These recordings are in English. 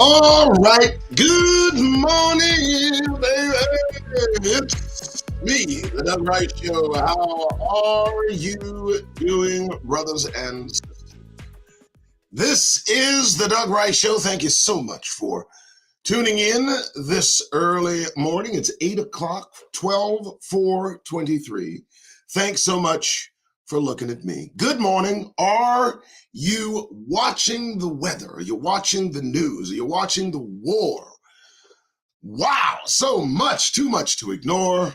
All right. Good morning, baby. It's me, the Doug Wright Show. How are you doing, brothers and sisters? This is the Doug Wright Show. Thank you so much for tuning in this early morning. It's 8 o'clock, 12/4/23. Thanks so much for looking at me. Good morning. Are you watching the weather? Are you watching the news? Are you watching the war? Wow, so much, too much to ignore.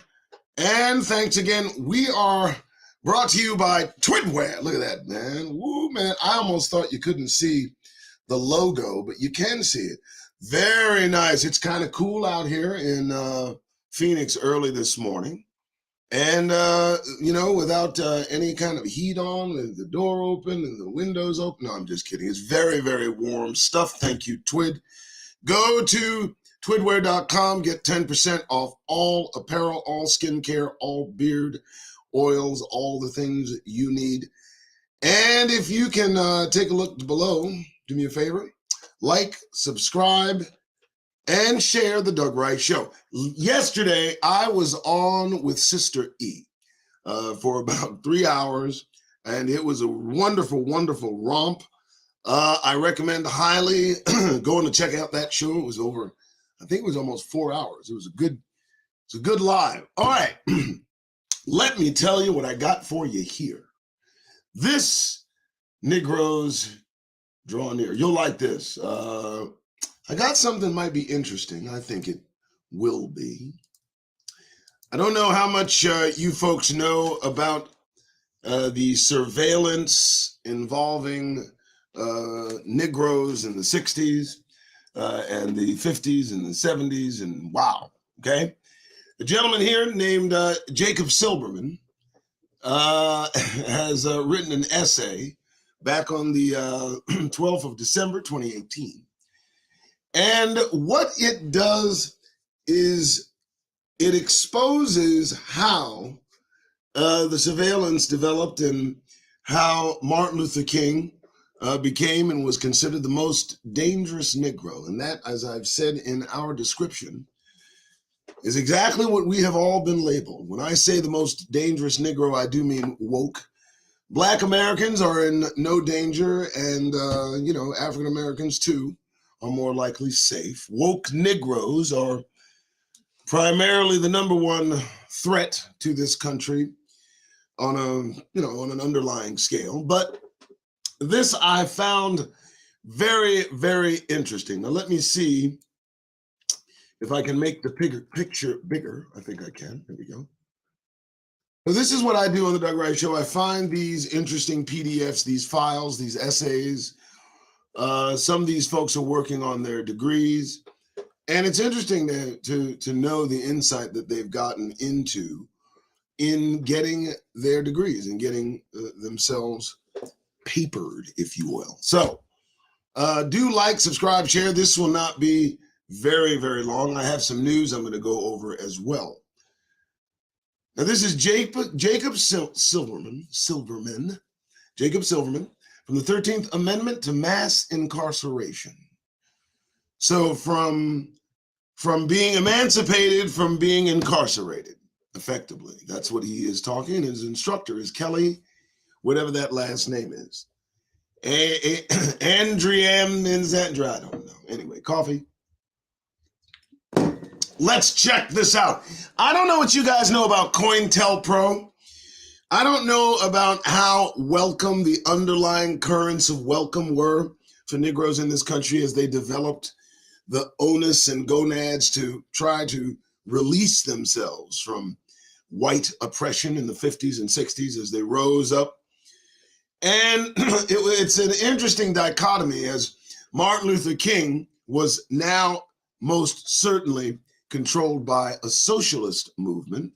And thanks again. We are brought to you by Twidwear. Look at that, man. Woo, man. I almost thought you couldn't see the logo, but you can see it. Very nice. It's kind of cool out here in Phoenix early this morning. And, without any kind of heat on, and the door open and the windows open. No, I'm just kidding. It's very, very warm stuff. Thank you, Twid. Go to twidwear.com. Get 10% off all apparel, all skincare, all beard oils, all the things you need. And if you can take a look below, do me a favor. Like, subscribe, and share the Doug Wright Show. Yesterday, I was on with Sister E for about 3 hours, and it was a wonderful, wonderful romp. I recommend highly going to check out that show. It was over, I think it was almost 4 hours. It was a good live. All right, let me tell you what I got for you here. This Negroes Draw Near. You'll like this. I got something might be interesting. I think it will be. I don't know how much you folks know about the surveillance involving Negroes in the 60s and the 50s and the 70s, and wow, okay? A gentleman here named Jacob Silverman has written an essay back on the 12th of December, 2018. And what it does is it exposes how the surveillance developed and how Martin Luther King became and was considered the most dangerous Negro. And that, as I've said in our description, is exactly what we have all been labeled. When I say the most dangerous Negro, I do mean woke. Black Americans are in no danger, and, African Americans too are more likely safe. Woke Negroes are primarily the number one threat to this country on an underlying scale. But this I found very, very interesting. Now let me see if I can make the picture bigger. I think I can. There we go. So this is what I do on the Doug Wright Show. I find these interesting PDFs, these files, these essays. Some of these folks are working on their degrees, and it's interesting to know the insight that they've gotten into in getting their degrees and getting themselves papered, if you will. So do like, subscribe, share. This will not be very, very long. I have some news I'm going to go over as well. Now, this is Jacob Silverman, from the 13th Amendment to mass incarceration. So from being emancipated, from being incarcerated, effectively. That's what he is talking. His instructor is Kelly, whatever that last name is. Andriam Nzandra, I don't know. Anyway, coffee. Let's check this out. I don't know what you guys know about COINTELPRO. I don't know about how welcome the underlying currents of welcome were for Negroes in this country as they developed the onus and gonads to try to release themselves from white oppression in the 50s and 60s as they rose up. And it's an interesting dichotomy, as Martin Luther King was now most certainly controlled by a socialist movement.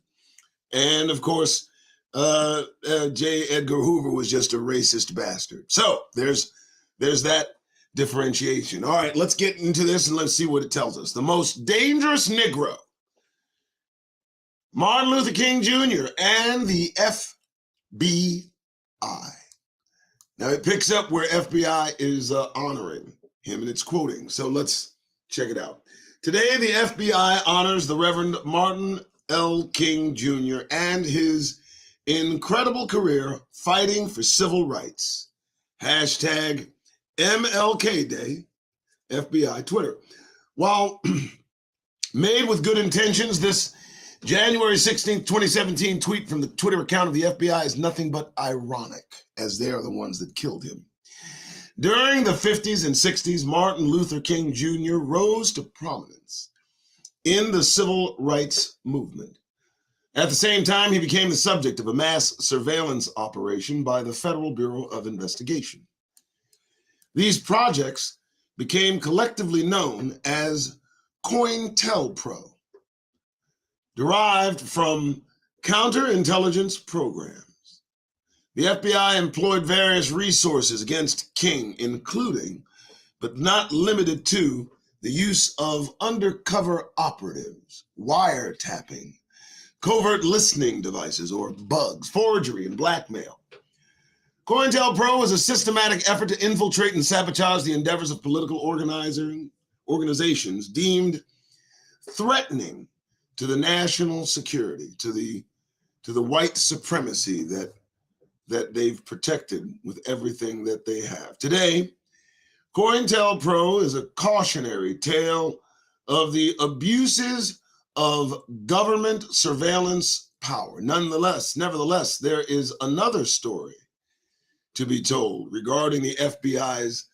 And of course, J. Edgar Hoover was just a racist bastard. So there's that differentiation. All right, let's get into this and let's see what it tells us. The most dangerous Negro, Martin Luther King Jr. and the F.B.I. Now it picks up where F.B.I. is honoring him, and it's quoting. So let's Check it out. Today, the FBI honors the Reverend Martin L. King Jr. and his incredible career fighting for civil rights. Hashtag MLK Day, FBI Twitter. While made with good intentions, this January 16th, 2017 tweet from the Twitter account of the FBI is nothing but ironic, as they are the ones that killed him. During the 50s and 60s, Martin Luther King Jr. rose to prominence in the civil rights movement. At the same time, he became the subject of a mass surveillance operation by the Federal Bureau of Investigation. These projects became collectively known as COINTELPRO, derived from counterintelligence programs. The FBI employed various resources against King, including, but not limited to, the use of undercover operatives, wiretapping, covert listening devices, or bugs, forgery, and blackmail. COINTELPRO was a systematic effort to infiltrate and sabotage the endeavors of political organizations deemed threatening to the national security, to the white supremacy that they've protected with everything that they have. Today, COINTELPRO is a cautionary tale of the abuses of government surveillance power. Nevertheless, there is another story to be told regarding the FBI's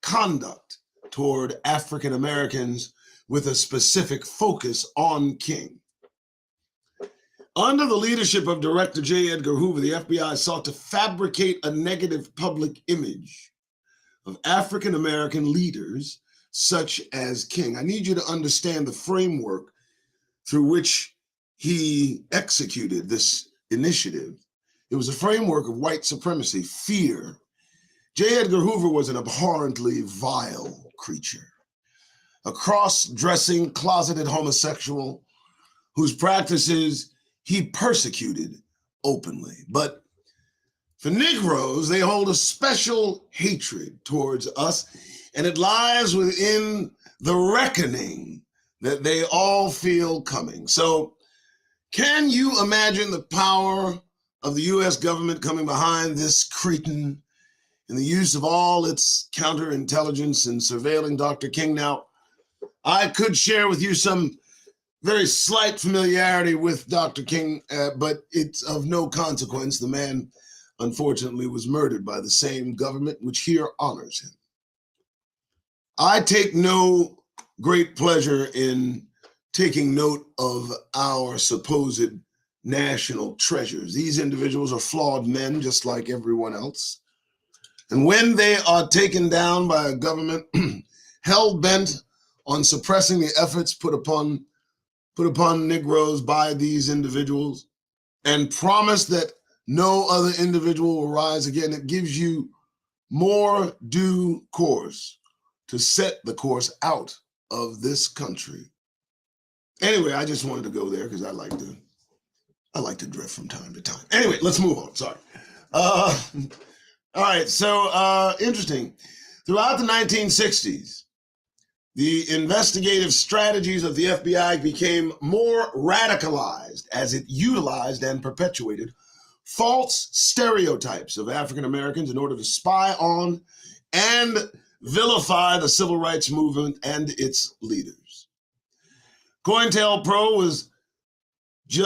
conduct toward African Americans with a specific focus on King. Under the leadership of Director J. Edgar Hoover, the FBI sought to fabricate a negative public image of African American leaders such as King. I need you to understand the framework through which he executed this initiative. It was a framework of white supremacy, fear. J. Edgar Hoover was an abhorrently vile creature, a cross-dressing, closeted homosexual whose practices he persecuted openly. But for Negroes, they hold a special hatred towards us, and it lies within the reckoning that they all feel coming. So can you imagine the power of the U.S. government coming behind this cretin in the use of all its counterintelligence and surveilling Dr. King? Now, I could share with you some very slight familiarity with Dr. King, but it's of no consequence. The man, unfortunately, was murdered by the same government which here honors him. I take no great pleasure in taking note of our supposed national treasures. These individuals are flawed men, just like everyone else. And when they are taken down by a government hell-bent on suppressing the efforts put upon Negroes by these individuals and promise that no other individual will rise again, it gives you more due course to set the course out of this country. Anyway, I just wanted to go there because I like to drift from time to time. Anyway, let's move on. Sorry. All right. So interesting. Throughout the 1960s, the investigative strategies of the FBI became more radicalized as it utilized and perpetuated false stereotypes of African Americans in order to spy on and vilify the civil rights movement and its leaders. COINTELPRO was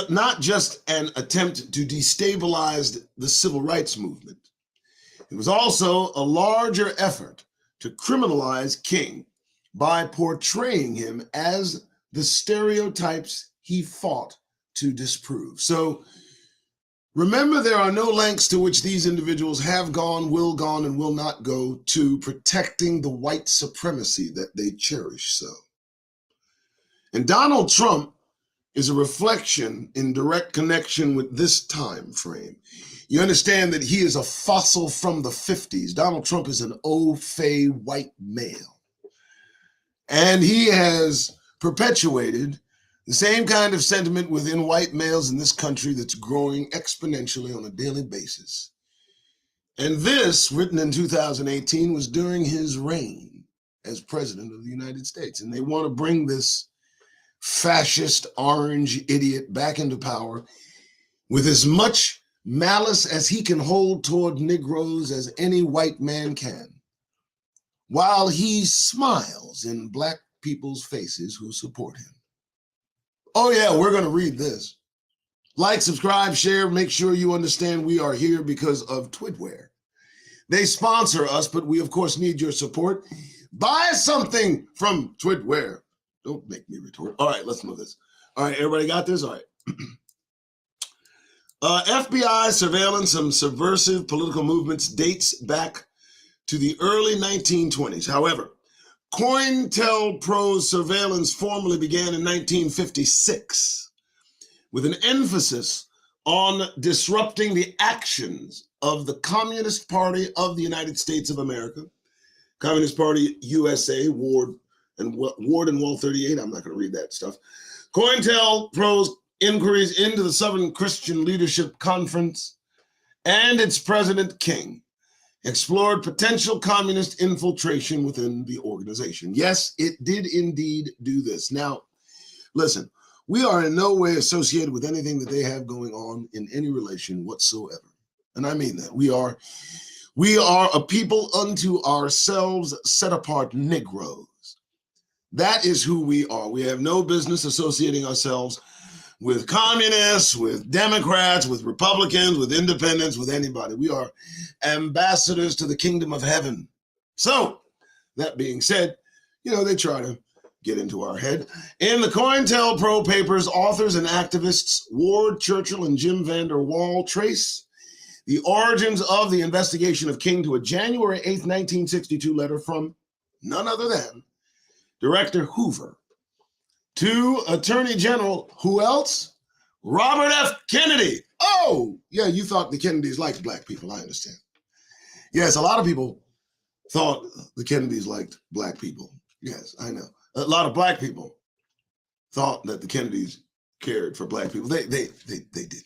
not just an attempt to destabilize the civil rights movement. It was also a larger effort to criminalize King by portraying him as the stereotypes he fought to disprove. So remember, there are no lengths to which these individuals have gone, and will not go to protecting the white supremacy that they cherish so. And Donald Trump is a reflection in direct connection with this time frame. You understand that he is a fossil from the 50s. Donald Trump is an au fait white male. And he has perpetuated the same kind of sentiment within white males in this country that's growing exponentially on a daily basis. And this, written in 2018, was during his reign. as president of the United States. And they want to bring this fascist orange idiot back into power with as much malice as he can hold toward Negroes as any white man can, while he smiles in black people's faces who support him. Oh yeah, we're going to read this. Like, subscribe, share, make sure you understand we are here because of Twitware. They sponsor us, but we, of course, need your support. Buy something from Twitware. Don't make me retort. All right, let's move this. All right, everybody got this? All right. FBI surveillance of subversive political movements dates back to the early 1920s. However, COINTELPRO's surveillance formally began in 1956 with an emphasis on disrupting the actions of the Communist Party of the United States of America, Communist Party USA, Ward and Wall 38. I'm not going to read that stuff. COINTELPRO's inquiries into the Southern Christian Leadership Conference and its President King explored potential communist infiltration within the organization. Yes, it did indeed do this. Now, listen, we are in no way associated with anything that they have going on in any relation whatsoever. And I mean that. We are a people unto ourselves, set apart Negroes. That is who we are. We have no business associating ourselves with communists, with Democrats, with Republicans, with independents, with anybody. We are ambassadors to the kingdom of heaven. So, that being said, they try to get into our head. In the COINTELPRO papers, authors and activists Ward Churchill and Jim Vander Wall trace the origins of the investigation of King to a January 8th, 1962 letter from none other than Director Hoover to Attorney General, who else? Robert F. Kennedy. Oh, yeah, you thought the Kennedys liked black people. I understand. Yes, a lot of people thought the Kennedys liked black people. Yes, I know. A lot of black people thought that the Kennedys cared for black people. They didn't.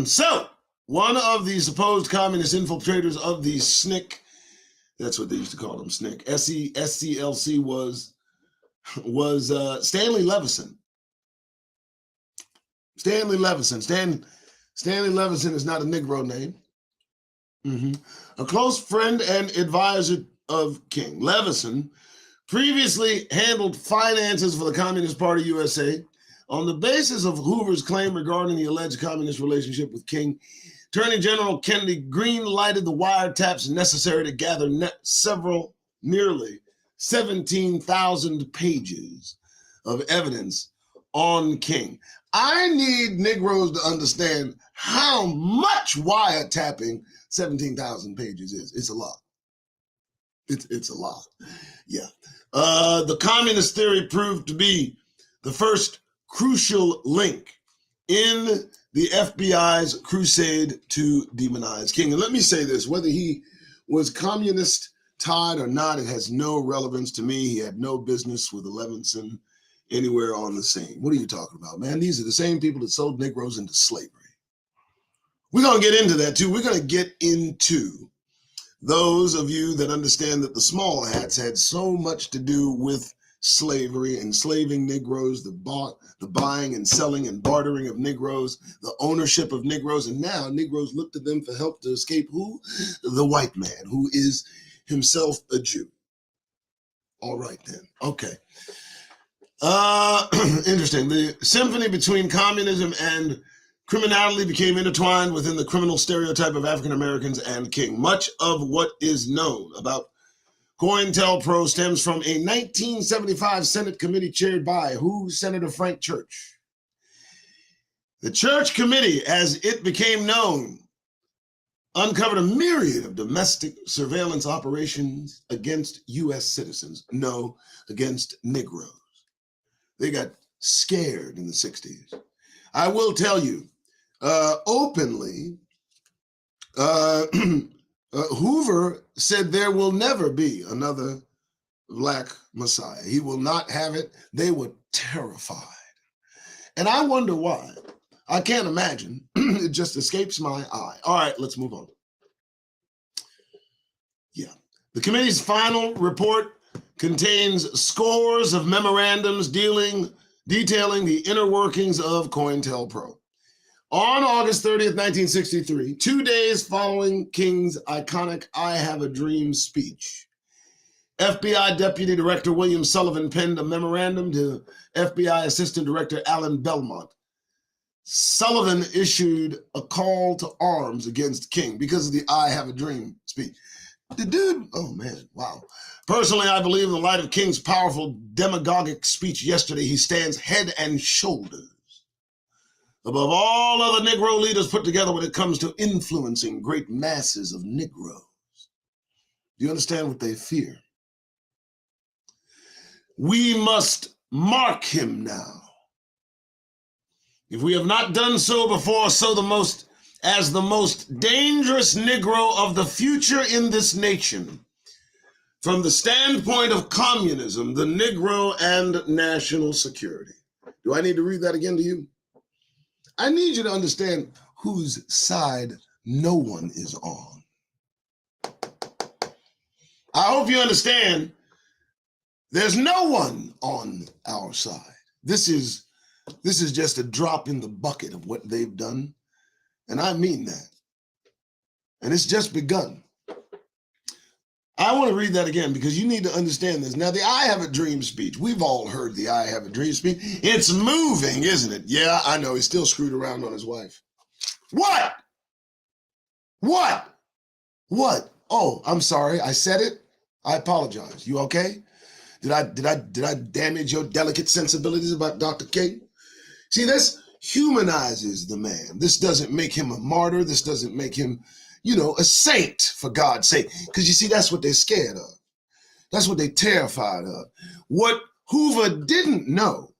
So, one of the supposed communist infiltrators of the SNCC, that's what they used to call them, SNCC, SCLC, was Stanley Levison. Stanley Levison. Stanley Levison is not a Negro name. A close friend and advisor of King. Levison previously handled finances for the Communist Party USA. On the basis of Hoover's claim regarding the alleged communist relationship with King, Attorney General Kennedy green-lighted the wiretaps necessary to gather nearly 17,000 pages of evidence on King. I need Negroes to understand how much wiretapping 17,000 pages is. It's a lot. It's a lot. Yeah. The communist theory proved to be the first crucial link in the FBI's crusade to demonize King. And let me say this, whether he was communist tied or not, it has no relevance to me. He had no business with Levinson anywhere on the scene. What are you talking about, man? These are the same people that sold Negroes into slavery. We're going to get into that too. We're going to get into those of you that understand that the small hats had so much to do with slavery, enslaving Negroes, the buying and selling and bartering of Negroes, the ownership of Negroes, and now Negroes look to them for help to escape who? The white man, who is himself a Jew. All right then. Okay. Interesting. The symphony between communism and criminality became intertwined within the criminal stereotype of African Americans and King. Much of what is known about COINTELPRO stems from a 1975 Senate committee chaired by who? Senator Frank Church. The Church Committee, as it became known, uncovered a myriad of domestic surveillance operations against U.S. citizens. No, against Negroes. They got scared in the 60s. I will tell you openly, Hoover said there will never be another black Messiah. He will not have it. They were terrified. And I wonder why. I can't imagine. It just escapes my eye. All right, let's move on. Yeah. The committee's final report contains scores of memorandums detailing the inner workings of COINTELPRO. On August 30th, 1963, 2 days following King's iconic I Have a Dream speech, FBI Deputy Director William Sullivan penned a memorandum to FBI Assistant Director Alan Belmont. Sullivan issued a call to arms against King because of the I Have a Dream speech. The dude, oh man, wow. Personally, I believe in the light of King's powerful demagogic speech yesterday, he stands head and shoulders above all other Negro leaders put together when it comes to influencing great masses of Negroes. Do you understand what they fear? We must mark him now. If we have not done so before, as the most dangerous Negro of the future in this nation, from the standpoint of communism, the Negro, and national security. Do I need to read that again to you? I need you to understand whose side no one is on. I hope you understand there's no one on our side. This is just a drop in the bucket of what they've done, and I mean that. And it's just begun. I want to read that again because you need to understand this. Now, the I Have a Dream speech, we've all heard the I Have a Dream speech. It's moving, isn't it? Yeah, I know. He's still screwed around on his wife. What? What? What? Oh, I'm sorry. I said it. I apologize. You okay? Did I damage your delicate sensibilities about Dr. King? See, this humanizes the man. This doesn't make him a martyr. This doesn't make him, a saint, for God's sake. Because you see, that's what they're scared of. That's what they're terrified of. What Hoover didn't know,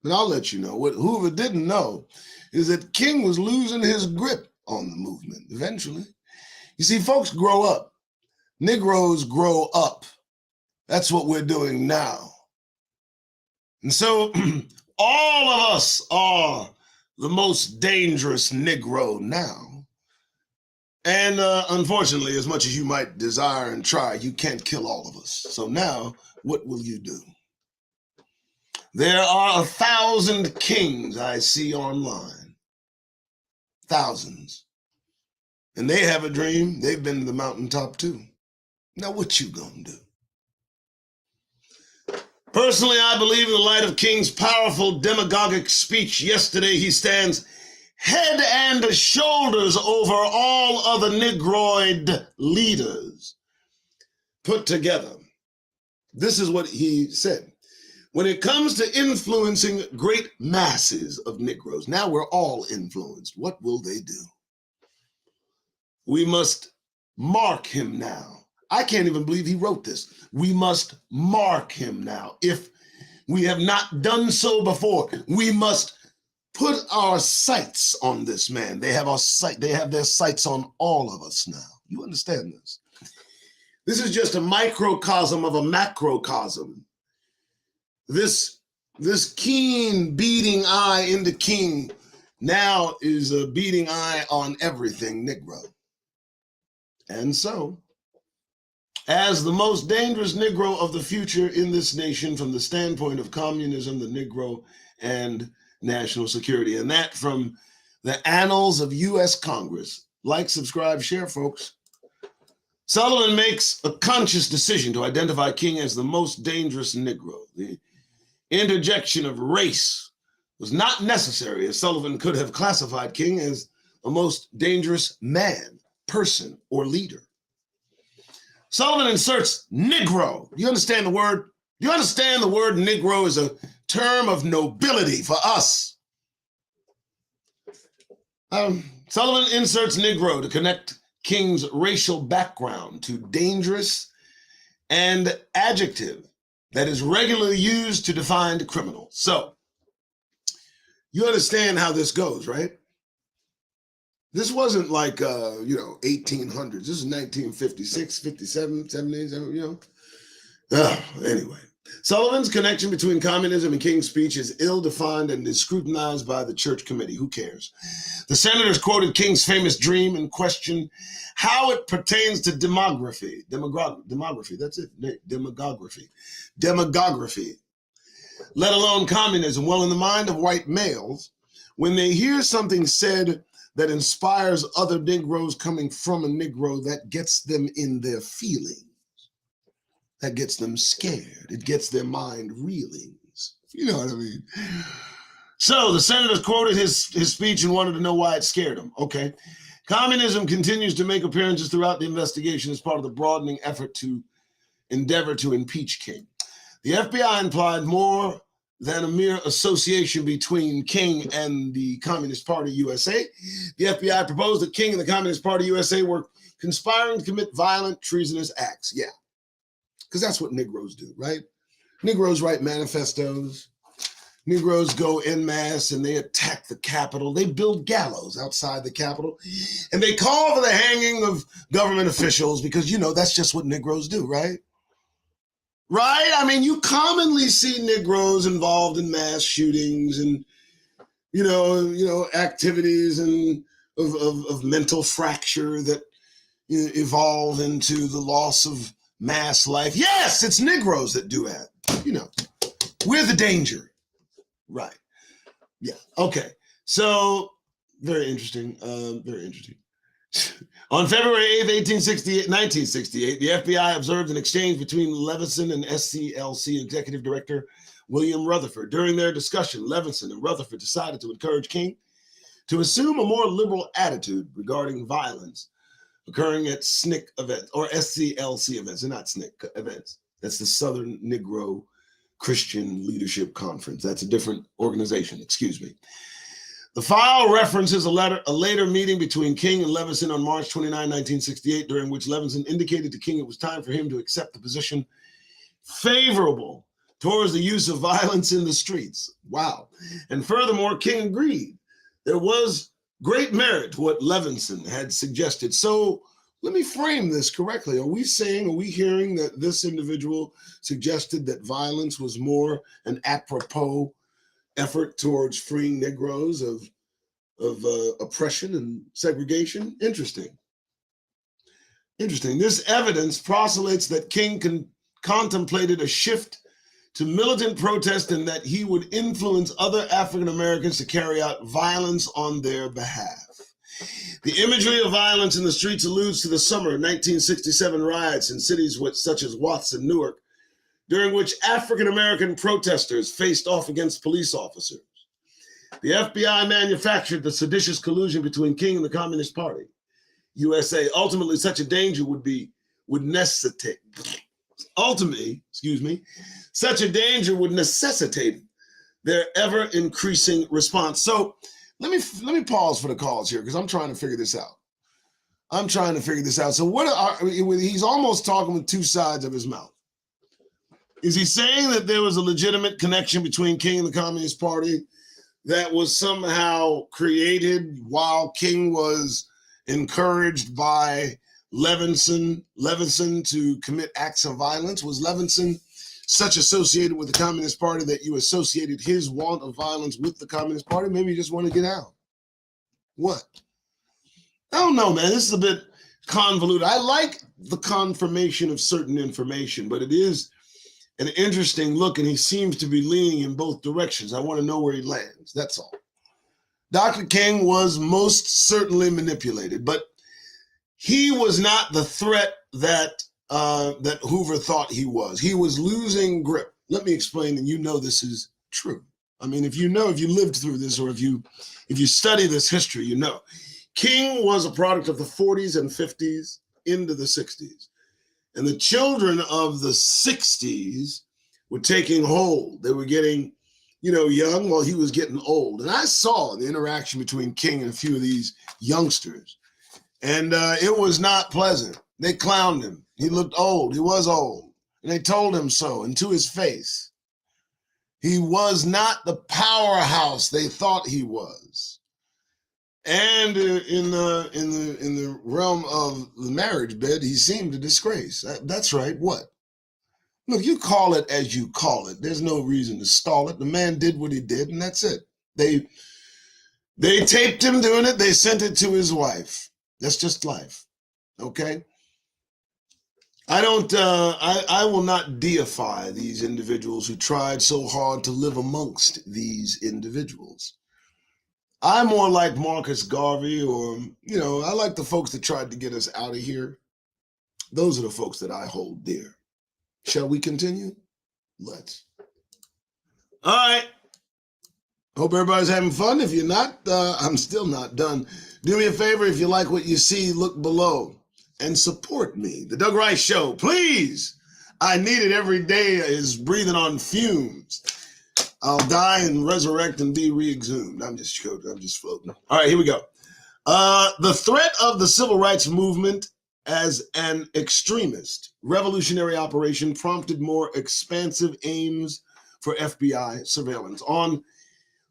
and I'll let you know, what Hoover didn't know is that King was losing his grip on the movement eventually. You see, folks grow up. Negroes grow up. That's what we're doing now. And so all of us are the most dangerous Negro now. And unfortunately, as much as you might desire and try, you can't kill all of us. So now, what will you do? There are 1,000 kings I see online. Thousands. And they have a dream. They've been to the mountaintop too. Now, what you gonna do? Personally, I believe in the light of King's powerful demagogic speech yesterday, he stands head and shoulders over all other Negroid leaders put together. This is what he said. When it comes to influencing great masses of Negroes, now we're all influenced. What will they do? We must mark him now. I can't even believe he wrote this. We must mark him now. If we have not done so before, we must put our sights on this man. They have their sights on all of us now. You understand this? This is just a microcosm of a macrocosm. This keen beating eye into King now is a beating eye on everything Negro. And so, as the most dangerous Negro of the future in this nation from the standpoint of communism, the Negro, and national security, and that from the annals of U.S. Congress. Like, subscribe, share, folks. Sullivan makes a conscious decision to identify King as the most dangerous Negro. The interjection of race was not necessary, as Sullivan could have classified King as a most dangerous man, person, or leader. Sullivan inserts Negro. Do you understand the word? Do you understand the word Negro is a term of nobility for us? Sullivan inserts Negro to connect King's racial background to dangerous and adjective that is regularly used to define criminals. So, you understand how this goes, right? This wasn't like, 1800s. This is 1956, 57, 78, anyway. Sullivan's connection between communism and King's speech is ill-defined and is scrutinized by the church committee. Who cares? The senators quoted King's famous dream and questioned how it pertains to demography. Demography, that's it. Demography, let alone communism. Well, in the mind of white males, when they hear something said that inspires other Negroes coming from a Negro, that gets them in their feelings. That gets them scared. It gets their mind reelings. You know what I mean? So the senators quoted his speech and wanted to know why it scared them. Okay. Communism continues to make appearances throughout the investigation as part of the broadening effort to endeavor to impeach King. The FBI implied more than a mere association between King and the Communist Party USA. The FBI proposed that King and the Communist Party USA were conspiring to commit violent, treasonous acts. Yeah. Because that's what Negroes do, right? Negroes write manifestos. Negroes go en masse and they attack the Capitol. They build gallows outside the Capitol. And they call for the hanging of government officials because, you know, that's just what Negroes do, right? Right? I mean, you commonly see Negroes involved in mass shootings and, you know, activities and of mental fracture that evolve into the loss of mass life. Yes, it's Negroes that do that. You know, we're the danger. Right. Yeah. Okay. So very interesting. Very interesting. On February 8th, 1968, the FBI observed an exchange between Levinson and SCLC Executive Director William Rutherford. During their discussion, Levinson and Rutherford decided to encourage King to assume a more liberal attitude regarding violence occurring at SNCC events or SCLC events. They're not SNCC events. That's the Southern Negro Christian Leadership Conference. That's a different organization, excuse me. The file references a later meeting between King and Levinson on March 29, 1968, during which Levinson indicated to King it was time for him to accept the position favorable towards the use of violence in the streets. Wow. And furthermore, King agreed. There was great merit to what Levinson had suggested. So let me frame this correctly. Are we hearing that this individual suggested that violence was more an apropos effort towards freeing Negroes of oppression and segregation? Interesting. This evidence postulates that King contemplated a shift to militant protest and that he would influence other African Americans to carry out violence on their behalf. The imagery of violence in the streets alludes to the summer 1967 riots in cities such as Watts and Newark, during which African American protesters faced off against police officers. The FBI manufactured the seditious collusion between King and the Communist Party USA. Ultimately, such a danger would necessitate their ever-increasing response. So let me pause for the calls here because I'm trying to figure this out. So he's almost talking with two sides of his mouth. Is he saying that there was a legitimate connection between King and the Communist Party that was somehow created while King was encouraged by Levinson to commit acts of violence? Was Levinson such associated with the Communist Party that you associated his want of violence with the Communist Party? Maybe you just want to get out. What? I don't know, man. This is a bit convoluted. I like the confirmation of certain information, but it is an interesting look, and he seems to be leaning in both directions. I want to know where he lands. That's all. Dr. King was most certainly manipulated, but he was not the threat that Hoover thought he was. He was losing grip. Let me explain, and you know this is true. I mean, if you lived through this, or if you study this history, you know. King was a product of the 40s and 50s into the 60s. And the children of the 60s were taking hold. They were getting, young while he was getting old. And I saw the interaction between King and a few of these youngsters. And it was not pleasant. They clowned him. He looked old. He was old. And they told him so, and to his face. He was not the powerhouse they thought he was. And in the realm of the marriage bed, he seemed a disgrace. That's right. What? Look, you call it as you call it. There's no reason to stall it. The man did what he did, and that's it. They taped him doing it. They sent it to his wife. That's just life. Okay? I will not deify these individuals who tried so hard to live amongst these individuals. I'm more like Marcus Garvey, or, I like the folks that tried to get us out of here. Those are the folks that I hold dear. Shall we continue? Let's. All right. Hope everybody's having fun. If you're not, I'm still not done. Do me a favor. If you like what you see, look below and support me. The Doug Rice Show, please. I need it every day. Is breathing on fumes. I'll die and resurrect and be re-exhumed. I'm just joking. I'm just floating. All right, here we go. The threat of the civil rights movement as an extremist revolutionary operation prompted more expansive aims for FBI surveillance. On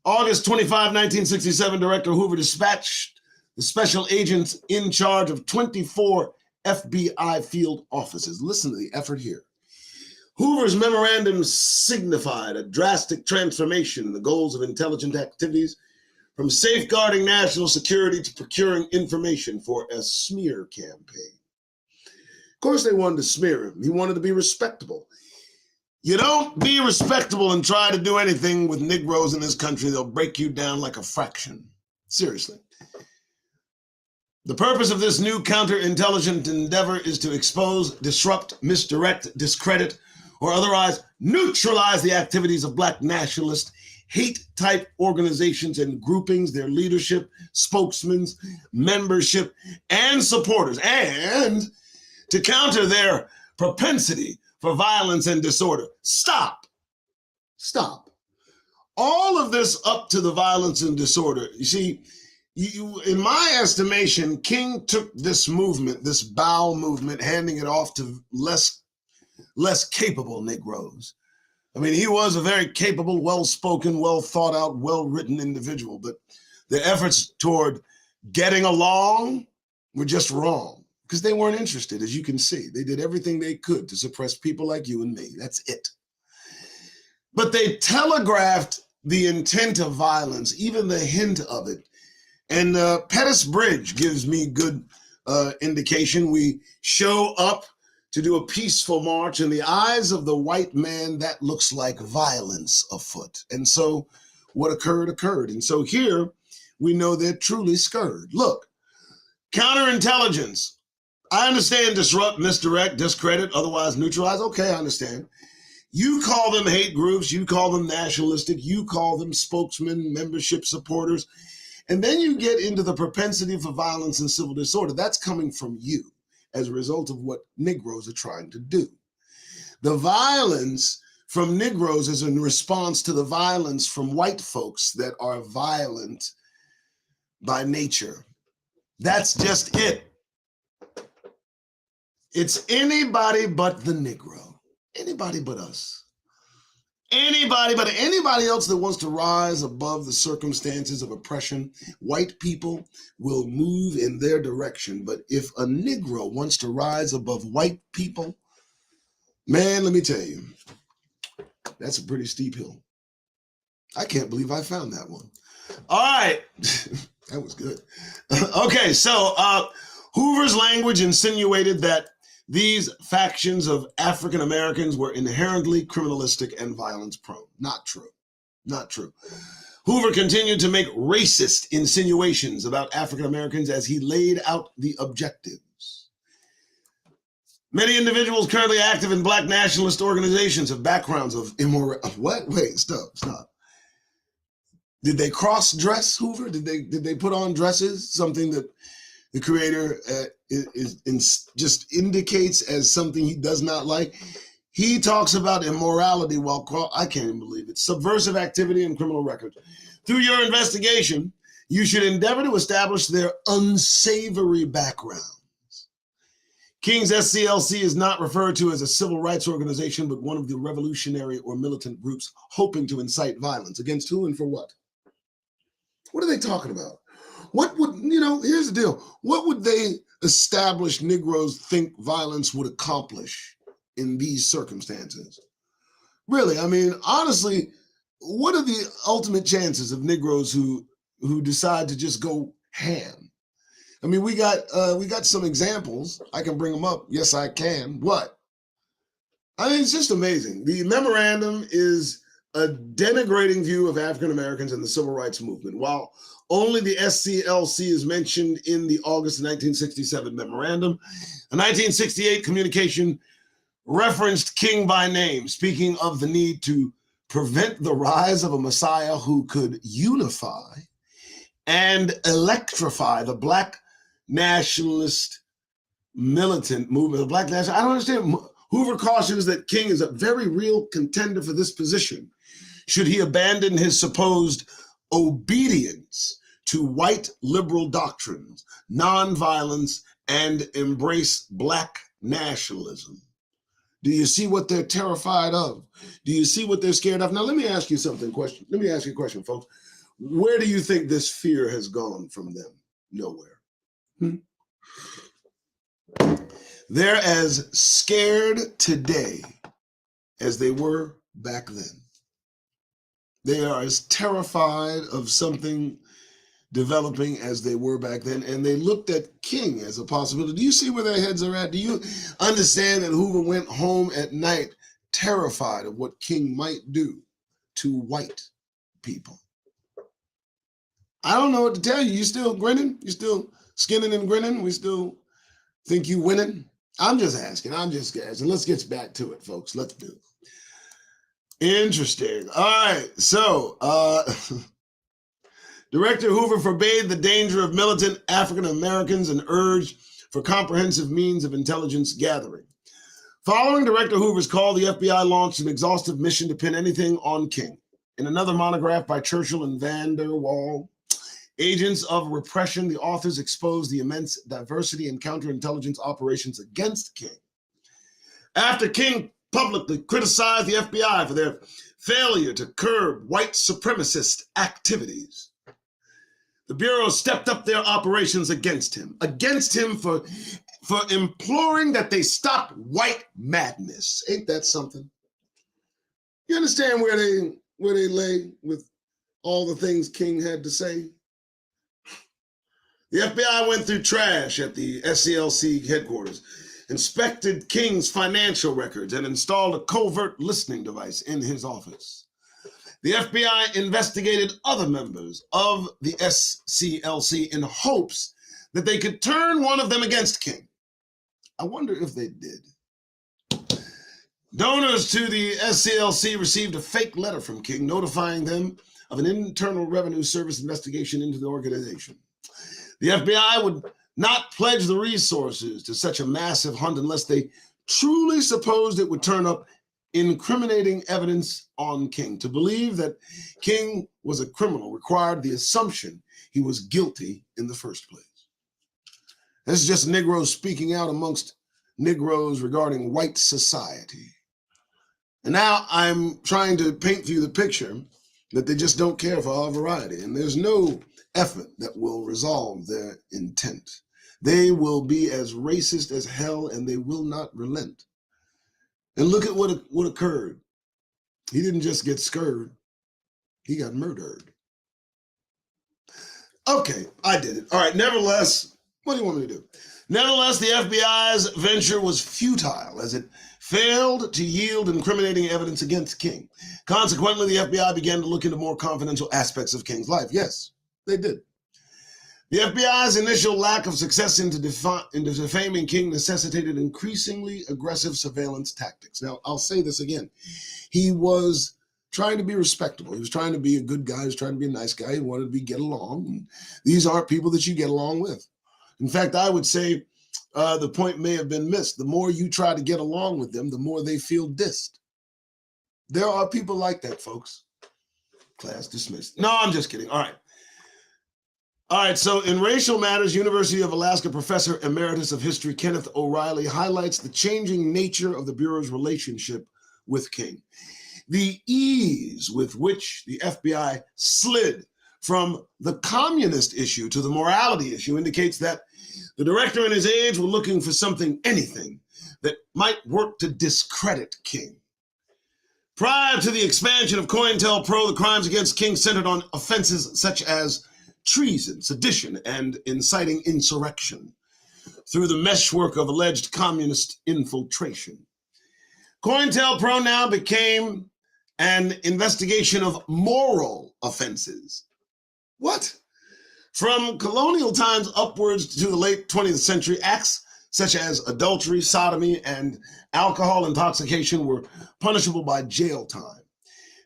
August 25, 1967, Director Hoover dispatched the special agents in charge of 24 FBI field offices. Listen to the effort here. Hoover's memorandum signified a drastic transformation in the goals of intelligence activities, from safeguarding national security to procuring information for a smear campaign. Of course, they wanted to smear him. He wanted to be respectable. You don't be respectable and try to do anything with Negroes in this country, they'll break you down like a fraction. Seriously. The purpose of this new counterintelligence endeavor is to expose, disrupt, misdirect, discredit, or otherwise neutralize the activities of Black nationalist, hate-type organizations and groupings, their leadership, spokesmen, membership, and supporters, and to counter their propensity for violence and disorder. Stop. All of this up to the violence and disorder. You see, in my estimation, King took this movement, this bowel movement, handing it off to less capable Negroes. I mean, he was a very capable, well-spoken, well-thought-out, well-written individual, but the efforts toward getting along were just wrong because they weren't interested, as you can see. They did everything they could to suppress people like you and me. That's it. But they telegraphed the intent of violence, even the hint of it. And Pettus Bridge gives me good indication. We show up to do a peaceful march. In the eyes of the white man, that looks like violence afoot. And so what occurred. And so here we know they're truly scared. Look, counterintelligence. I understand disrupt, misdirect, discredit, otherwise neutralize. Okay, I understand. You call them hate groups. You call them nationalistic. You call them spokesmen, membership supporters. And then you get into the propensity for violence and civil disorder. That's coming from you as a result of what Negroes are trying to do. The violence from Negroes is in response to the violence from white folks that are violent by nature. That's just it. It's anybody but the Negro. Anybody but us. Anybody else that wants to rise above the circumstances of oppression, white people will move in their direction. But if a Negro wants to rise above white people, man, let me tell you, that's a pretty steep hill. I can't believe I found that one. All right. That was good. Okay, so Hoover's language insinuated that these factions of African Americans were inherently criminalistic and violence prone. Not true. Not true. Hoover continued to make racist insinuations about African Americans as he laid out the objectives. Many individuals currently active in Black nationalist organizations have backgrounds of immoral. What? Wait, stop. Did they cross-dress Hoover? Did they put on dresses? Something that the creator just indicates as something he does not like. He talks about immorality while I can't even believe it. Subversive activity and criminal records. Through your investigation, you should endeavor to establish their unsavory backgrounds. King's SCLC is not referred to as a civil rights organization, but one of the revolutionary or militant groups hoping to incite violence. Against who and for what? What are they talking about? What would, here's the deal. What would they established Negroes think violence would accomplish in these circumstances? Really, I mean, honestly, what are the ultimate chances of Negroes who decide to just go ham? I mean, we got some examples. I can bring them up. Yes, I can. What? I mean, it's just amazing. The memorandum is a denigrating view of African Americans and the civil rights movement. While only the SCLC is mentioned in the August 1967 memorandum, a 1968 communication referenced King by name, speaking of the need to prevent the rise of a Messiah who could unify and electrify the Black nationalist militant movement. The Black national, I don't understand. Hoover cautions that King is a very real contender for this position should he abandon his supposed obedience to white liberal doctrines, nonviolence, and embrace Black nationalism. Do you see what they're terrified of? Do you see what they're scared of? Now, let me ask you something. Let me ask you a question, folks. Where do you think this fear has gone from them? Nowhere. They're as scared today as they were back then. They are as terrified of something developing as they were back then, and they looked at King as a possibility. Do you see where their heads are at? Do you understand that Hoover went home at night terrified of what King might do to white people? I don't know what to tell you. You still grinning? You still skinning and grinning? We still think you winning? I'm just asking. Let's get back to it, folks. Let's do it. Interesting. All right. So, Director Hoover forbade the danger of militant African Americans and urged for comprehensive means of intelligence gathering. Following Director Hoover's call, the FBI launched an exhaustive mission to pin anything on King. In another monograph by Churchill and Van der Waal, Agents of Repression, the authors exposed the immense diversity in counterintelligence operations against King. After King publicly criticized the FBI for their failure to curb white supremacist activities, the Bureau stepped up their operations against him for imploring that they stop white madness. Ain't that something? You understand where they lay with all the things King had to say? The FBI went through trash at the SCLC headquarters, inspected King's financial records, and installed a covert listening device in his office. The FBI investigated other members of the SCLC in hopes that they could turn one of them against King. I wonder if they did. Donors to the SCLC received a fake letter from King notifying them of an Internal Revenue Service investigation into the organization. The FBI would not pledge the resources to such a massive hunt unless they truly supposed it would turn up incriminating evidence on King. To believe that King was a criminal required the assumption he was guilty in the first place. This is just Negroes speaking out amongst Negroes regarding white society. And now I'm trying to paint for you the picture that they just don't care for our variety. And there's no effort that will resolve their intent. They will be as racist as hell, and they will not relent. And look at what occurred. He didn't just get scurred. He got murdered. Okay, I did it. All right, nevertheless, what do you want me to do? Nevertheless, the FBI's venture was futile as it failed to yield incriminating evidence against King. Consequently, the FBI began to look into more confidential aspects of King's life. Yes, they did. The FBI's initial lack of success into defaming King necessitated increasingly aggressive surveillance tactics. Now, I'll say this again. He was trying to be respectable. He was trying to be a good guy. He was trying to be a nice guy. He wanted to get along. And these aren't people that you get along with. In fact, I would say the point may have been missed. The more you try to get along with them, the more they feel dissed. There are people like that, folks. Class dismissed. No, I'm just kidding. All right. All right, so in Racial Matters, University of Alaska Professor Emeritus of History Kenneth O'Reilly highlights the changing nature of the Bureau's relationship with King. The ease with which the FBI slid from the communist issue to the morality issue indicates that the director and his aides were looking for something, anything, that might work to discredit King. Prior to the expansion of COINTELPRO, the crimes against King centered on offenses such as treason, sedition, and inciting insurrection through the meshwork of alleged communist infiltration. COINTELPRO now became an investigation of moral offenses. What? From colonial times upwards to the late 20th century, acts such as adultery, sodomy, and alcohol intoxication were punishable by jail time.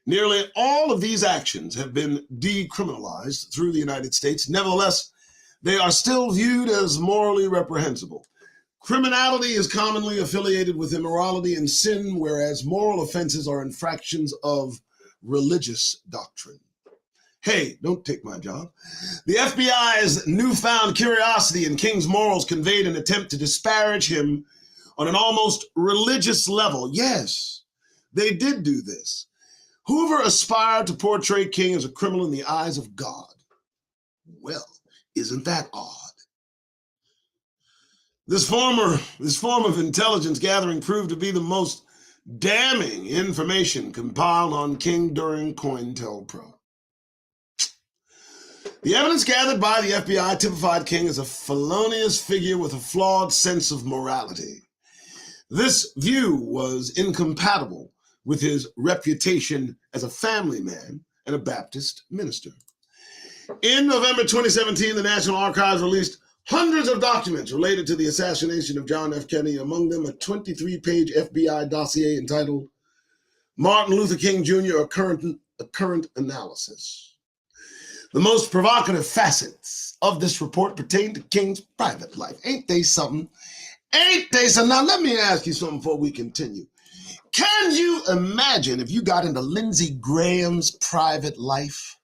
Nearly all of these actions have been decriminalized through the United States. Nevertheless, they are still viewed as morally reprehensible. Criminality is commonly affiliated with immorality and sin, whereas moral offenses are infractions of religious doctrine. Hey, don't take my job. The FBI's newfound curiosity in King's morals conveyed an attempt to disparage him on an almost religious level. Yes, they did do this. Hoover aspired to portray King as a criminal in the eyes of God. Well, isn't that odd? This form of intelligence gathering proved to be the most damning information compiled on King during COINTELPRO. The evidence gathered by the FBI typified King as a felonious figure with a flawed sense of morality. This view was incompatible with his reputation as a family man and a Baptist minister. In November 2017, the National Archives released hundreds of documents related to the assassination of John F. Kennedy, among them a 23-page FBI dossier entitled Martin Luther King Jr., a current analysis. The most provocative facets of this report pertain to King's private life. Ain't they something? Ain't they something? Now, let me ask you something before we continue. Can you imagine if you got into Lindsey Graham's private life?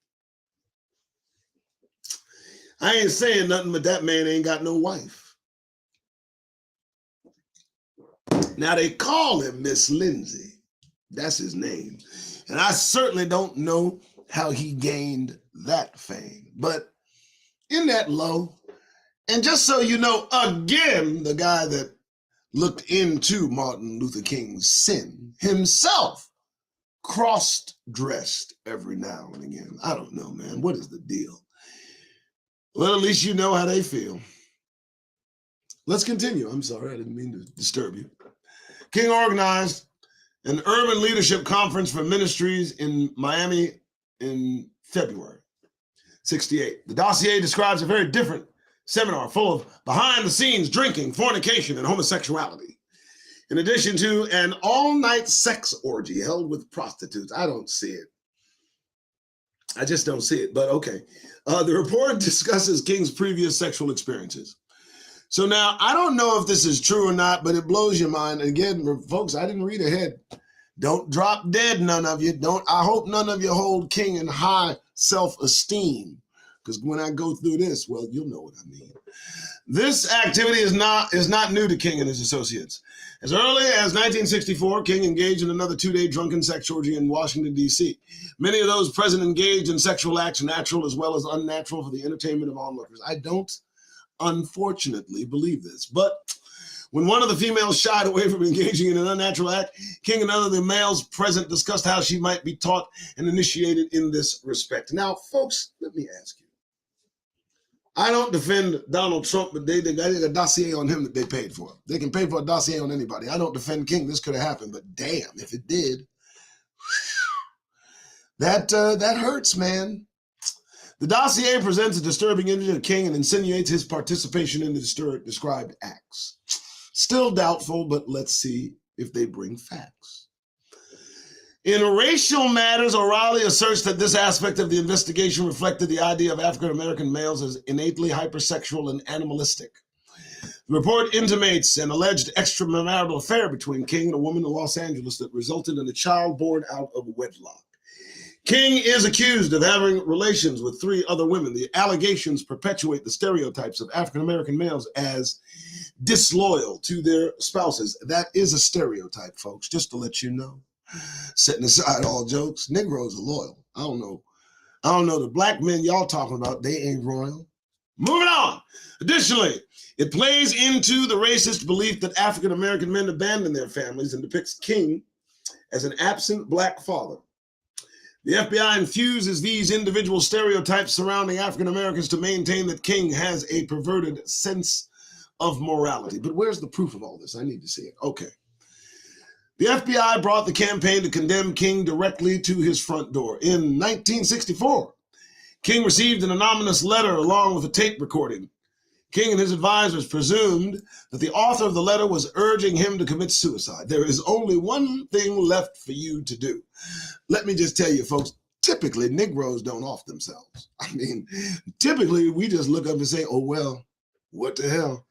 I ain't saying nothing, but that man ain't got no wife. Now, they call him Miss Lindsay. That's his name. And I certainly don't know how he gained that fame. But in that low, and just so you know, again, the guy that looked into Martin Luther King's sin himself cross-dressed every now and again. I don't know, man. What is the deal? Well, at least you know how they feel. Let's continue. I'm sorry, I didn't mean to disturb you. King organized an urban leadership conference for ministries in Miami in February '68. The dossier describes a very different seminar full of behind-the-scenes drinking, fornication, and homosexuality, in addition to an all-night sex orgy held with prostitutes. I don't see it. I just don't see it, but okay. The report discusses King's previous sexual experiences. So now, I don't know if this is true or not, but it blows your mind. Again, folks, I didn't read ahead. Don't drop dead, none of you. I hope none of you hold King in high self-esteem, because when I go through this, well, you'll know what I mean. This activity is not new to King and his associates. As early as 1964, King engaged in another 2-day drunken sex orgy in Washington, D.C. Many of those present engaged in sexual acts, natural as well as unnatural, for the entertainment of onlookers. I don't, unfortunately, believe this, but when one of the females shied away from engaging in an unnatural act, King and other of the males present discussed how she might be taught and initiated in this respect. Now, folks, let me ask you. I don't defend Donald Trump, but they got a dossier on him that they paid for. They can pay for a dossier on anybody. I don't defend King. This could have happened, but damn, if it did, that hurts, man. The dossier presents a disturbing image of King and insinuates his participation in the described acts. Still doubtful, but let's see if they bring facts. In racial matters, O'Reilly asserts that this aspect of the investigation reflected the idea of African-American males as innately hypersexual and animalistic. The report intimates an alleged extramarital affair between King and a woman in Los Angeles that resulted in a child born out of wedlock. King is accused of having relations with 3 other women. The allegations perpetuate the stereotypes of African-American males as disloyal to their spouses. That is a stereotype, folks, just to let you know. Setting aside all jokes, Negroes are loyal. I don't know the black men y'all talking about, they ain't royal. Moving on. Additionally, it plays into the racist belief that African-American men abandon their families and depicts King as an absent black father. The FBI infuses these individual stereotypes surrounding African Americans to maintain that King has a perverted sense of morality. But where's the proof of all this? I need to see it. Okay. The FBI brought the campaign to condemn King directly to his front door. In 1964, King received an anonymous letter along with a tape recording. King and his advisors presumed that the author of the letter was urging him to commit suicide. There is only one thing left for you to do. Let me just tell you, folks, typically Negroes don't off themselves. I mean, typically we just look up and say, oh, well, what the hell?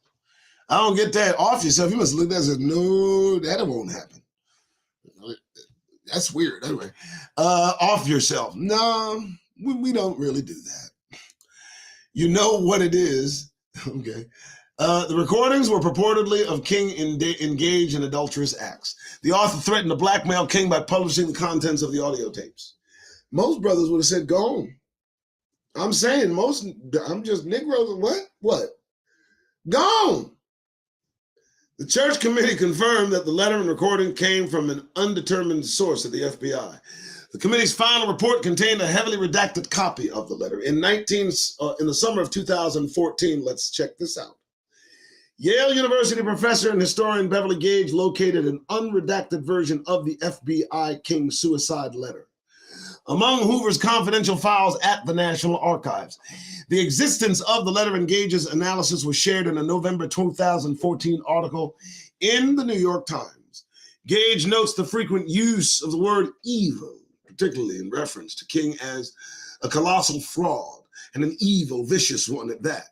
I don't get that. Off yourself. You must look at that and say, no, that won't happen. That's weird. Anyway, off yourself. No, we don't really do that. You know what it is. Okay. The recordings were purportedly of King engaged in adulterous acts. The author threatened to blackmail King by publishing the contents of the audio tapes. Most brothers would have said, go on. I'm saying I'm just Negroes. What? Go on. The church committee confirmed that the letter and recording came from an undetermined source at the FBI. The committee's final report contained a heavily redacted copy of the letter. In the summer of 2014, let's check this out. Yale University professor and historian Beverly Gage located an unredacted version of the FBI King suicide letter among Hoover's confidential files at the National Archives. The existence of the letter and Gage's analysis was shared in a November 2014 article in the New York Times. Gage notes the frequent use of the word evil, particularly in reference to King as a colossal fraud and an evil, vicious one at that,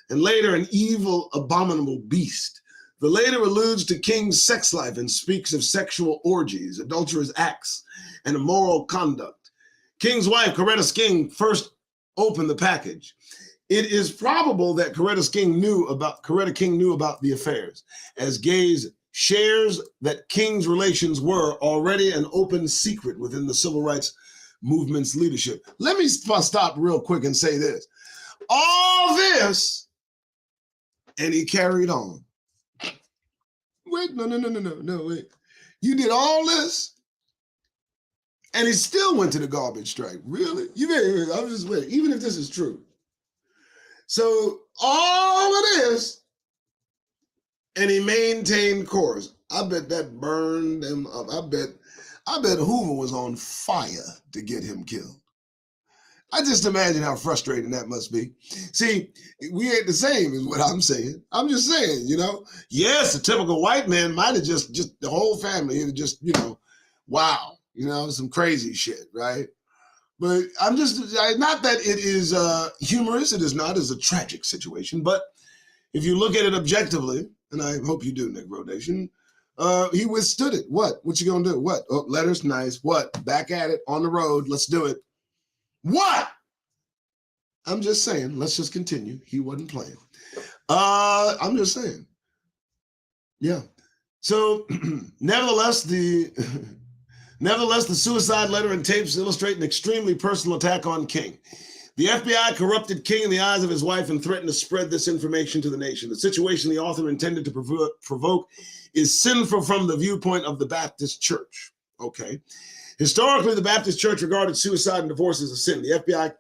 and later an evil, abominable beast. The later alludes to King's sex life and speaks of sexual orgies, adulterous acts, and immoral conduct. King's wife, Coretta King, first opened the package. It is probable that Coretta King knew about the affairs, as Gage shares that King's relations were already an open secret within the civil rights movement's leadership. Let me stop real quick and say this. All this, and he carried on. Wait, no, wait. You did all this, and he still went to the garbage strike. Really? I'm just waiting, even if this is true. So all of this, and he maintained course. I bet that burned him up. I bet Hoover was on fire to get him killed. I just imagine how frustrating that must be. See, we ain't the same is what I'm saying. I'm just saying, yes, a typical white man might have just the whole family, just, wow, some crazy shit, right? But I'm just, not that it is humorous, it is not, it's a tragic situation, but if you look at it objectively, and I hope you do, Negro Nation, he withstood it. What you gonna do? What? Oh, letters, nice. What? Back at it, on the road, let's do it. What? I'm just saying, let's just continue. He wasn't playing. I'm just saying. Yeah. So, nevertheless, the suicide letter and tapes illustrate an extremely personal attack on King. The FBI corrupted King in the eyes of his wife and threatened to spread this information to the nation. The situation the author intended to provoke is sinful from the viewpoint of the Baptist Church. Okay. Historically, the Baptist Church regarded suicide and divorce as a sin. The FBI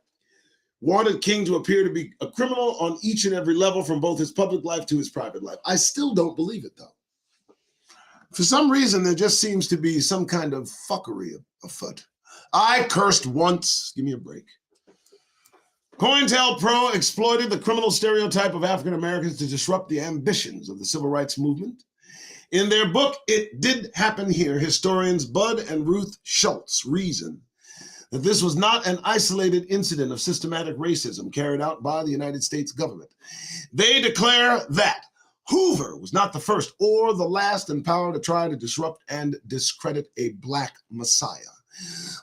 wanted King to appear to be a criminal on each and every level, from both his public life to his private life. I still don't believe it, though. For some reason, there just seems to be some kind of fuckery afoot. I cursed once. Give me a break. COINTELPRO exploited the criminal stereotype of African Americans to disrupt the ambitions of the civil rights movement. In their book, It Did Happen Here, historians Bud and Ruth Schultz reason that this was not an isolated incident of systematic racism carried out by the United States government. They declare that Hoover was not the first or the last in power to try to disrupt and discredit a Black Messiah.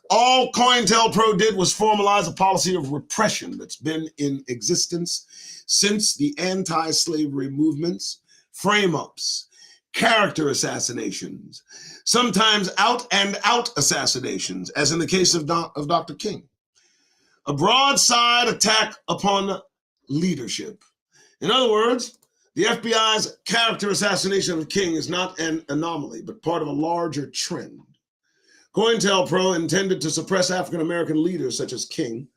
All COINTELPRO did was formalize a policy of repression that's been in existence since the anti-slavery movements, frame-ups, character assassinations, sometimes out-and-out assassinations, as in the case of Dr. King. A broadside attack upon leadership. In other words, the FBI's character assassination of King is not an anomaly, but part of a larger trend. COINTELPRO intended to suppress African-American leaders such as King,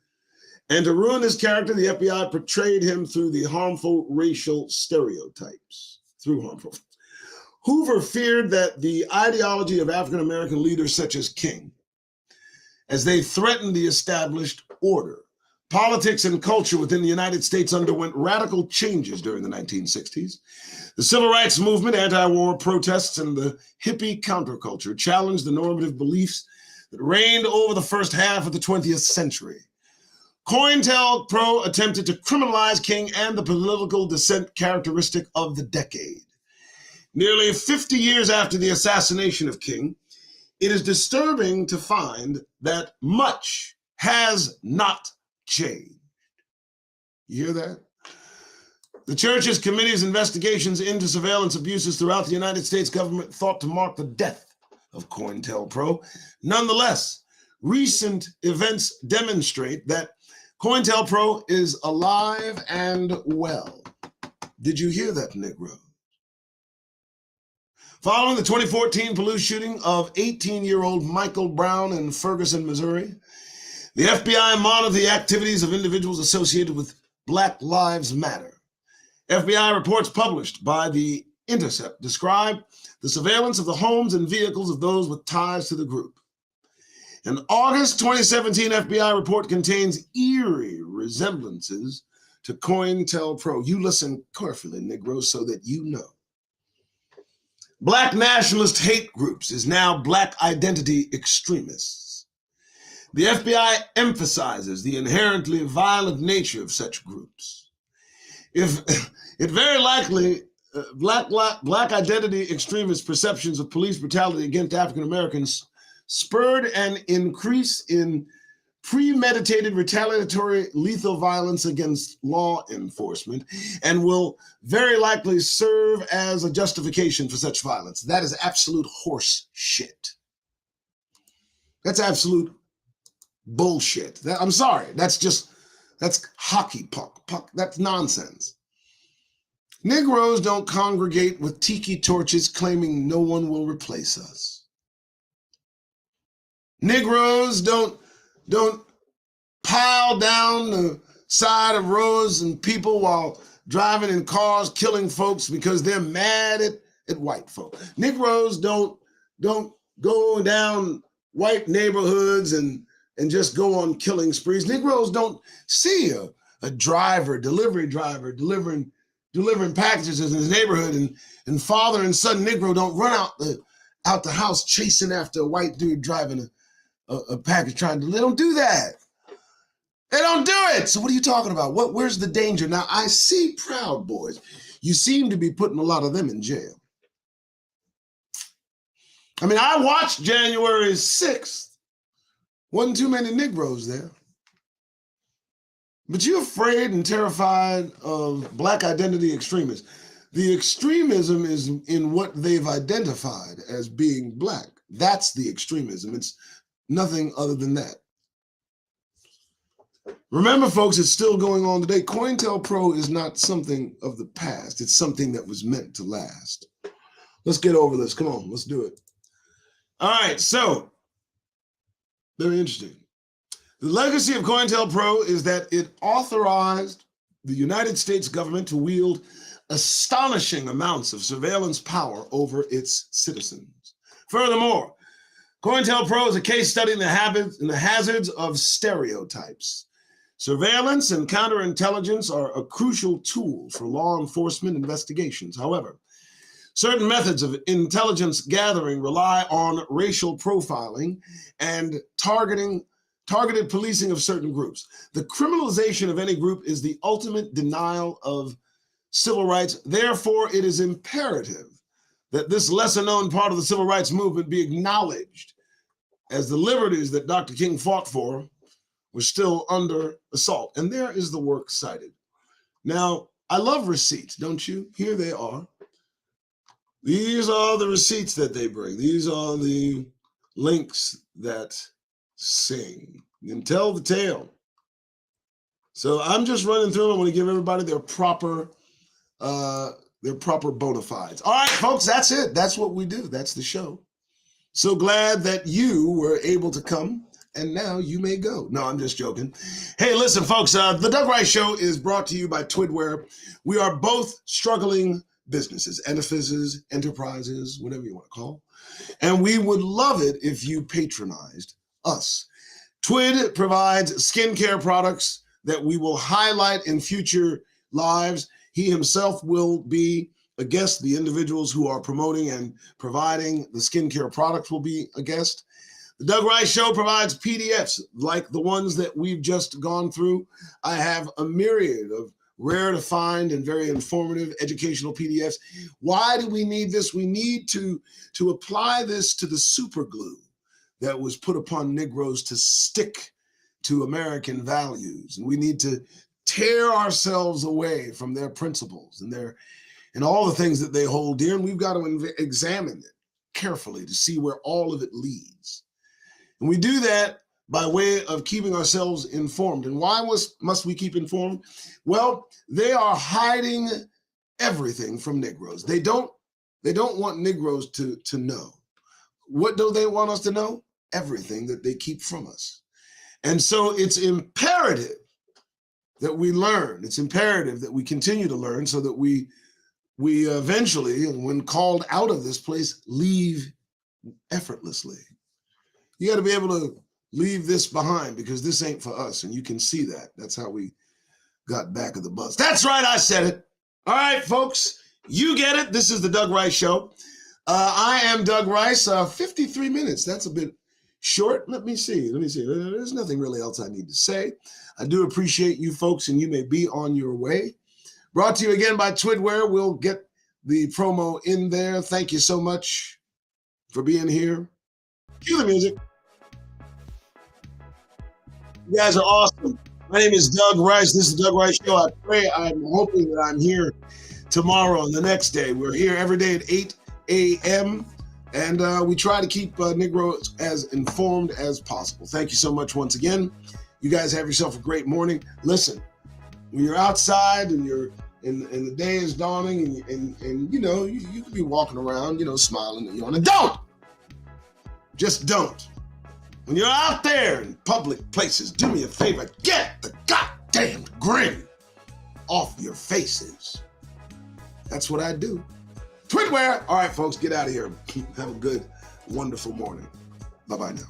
and to ruin his character, the FBI portrayed him through the harmful racial stereotypes. Hoover feared that the ideology of African-American leaders such as King, as they threatened the established order. Politics and culture within the United States underwent radical changes during the 1960s. The civil rights movement, anti-war protests, and the hippie counterculture challenged the normative beliefs that reigned over the first half of the 20th century. COINTELPRO attempted to criminalize King and the political dissent characteristic of the decade. Nearly 50 years after the assassination of King, it is disturbing to find that much has not changed. You hear that? The church's committee's investigations into surveillance abuses throughout the United States government thought to mark the death of COINTELPRO. Nonetheless, recent events demonstrate that COINTELPRO is alive and well. Did you hear that, Negro? Following the 2014 police shooting of 18-year-old Michael Brown in Ferguson, Missouri, the FBI monitored the activities of individuals associated with Black Lives Matter. FBI reports published by The Intercept describe the surveillance of the homes and vehicles of those with ties to the group. An August 2017 FBI report contains eerie resemblances to COINTELPRO. You listen carefully, Negro, so that you know. Black nationalist hate groups is now Black identity extremists. The FBI emphasizes the inherently violent nature of such groups. If it very likely, Black identity extremist perceptions of police brutality against African Americans spurred an increase in premeditated retaliatory lethal violence against law enforcement and will very likely serve as a justification for such violence. That is absolute horse shit. That's absolute bullshit. I'm sorry. That's hockey puck. That's nonsense. Negroes don't congregate with tiki torches claiming no one will replace us. Negroes don't pile down the side of roads and people while driving in cars, killing folks because they're mad at white folk. Negroes don't go down white neighborhoods and just go on killing sprees. Negroes don't see a delivery driver delivering packages in his neighborhood and father and son Negro don't run out the house chasing after a white dude driving a package they don't do that. They don't do it. So what are you talking about? Where's the danger? Now, I see Proud Boys. You seem to be putting a lot of them in jail. I mean, I watched January 6th. Wasn't too many Negroes there. But you're afraid and terrified of Black identity extremists. The extremism is in what they've identified as being Black. That's the extremism. It's nothing other than that. Remember, folks, it's still going on today. COINTELPRO is not something of the past. It's something that was meant to last. Let's get over this. Come on, let's do it. All right, so, very interesting. The legacy of COINTELPRO is that it authorized the United States government to wield astonishing amounts of surveillance power over its citizens. Furthermore, COINTELPRO is a case study in the hazards of stereotypes. Surveillance and counterintelligence are a crucial tool for law enforcement investigations. However, certain methods of intelligence gathering rely on racial profiling and targeted policing of certain groups. The criminalization of any group is the ultimate denial of civil rights. Therefore, it is imperative that this lesser-known part of the civil rights movement be acknowledged, as the liberties that Dr. King fought for were still under assault. And there is the work cited. Now, I love receipts, don't you? Here they are. These are the receipts that they bring. These are the links that sing and tell the tale. So I'm just running through them. I want to give everybody their proper bona fides. All right, folks, that's it. That's what we do. That's the show. So glad that you were able to come, and now you may go. No, I'm just joking. Hey, listen, folks, the Doug Rice Show is brought to you by Twidware. We are both struggling businesses, edifices, enterprises, whatever you want to call, and we would love it if you patronized us. Twid provides skincare products that we will highlight in future lives. He himself will be a guest. The individuals who are promoting and providing the skincare products will be a guest. The Doug Rice Show provides PDFs like the ones that we've just gone through. I have a myriad of rare to find and very informative educational PDFs. Why do we need this? We need to apply this to the super glue that was put upon Negroes to stick to American values. And we need to tear ourselves away from their principles and all the things that they hold dear. And we've got to examine it carefully to see where all of it leads. And we do that by way of keeping ourselves informed. And why must we keep informed? Well, they are hiding everything from Negroes. They don't want Negroes to know. What do they want us to know? Everything that they keep from us. And so it's imperative that we learn. It's imperative that we continue to learn so that we eventually, when called out of this place, leave effortlessly. You got to be able to leave this behind because this ain't for us. And you can see that. That's how we got back of the bus. That's right. I said it. All right, folks, you get it. This is the Doug Rice Show. I am Doug Rice. 53 minutes. That's a bit short. Let me see. There's nothing really else I need to say. I do appreciate you folks, and you may be on your way. Brought to you again by Twidware. We'll get the promo in there. Thank you so much for being here. Cue the music. You guys are awesome. My name is Doug Rice. This is the Doug Rice Show. I'm hoping that I'm here tomorrow and the next day. We're here every day at 8 a.m. And we try to keep Negroes as informed as possible. Thank you so much once again. You guys have yourself a great morning. Listen, when you're outside and the day is dawning and you know, you could be walking around, you know, smiling and yawning. Just don't. When you're out there in public places, do me a favor, get the goddamn grin off your faces. That's what I do. Twidware. All right, folks, get out of here. Have a good, wonderful morning. Bye-bye now.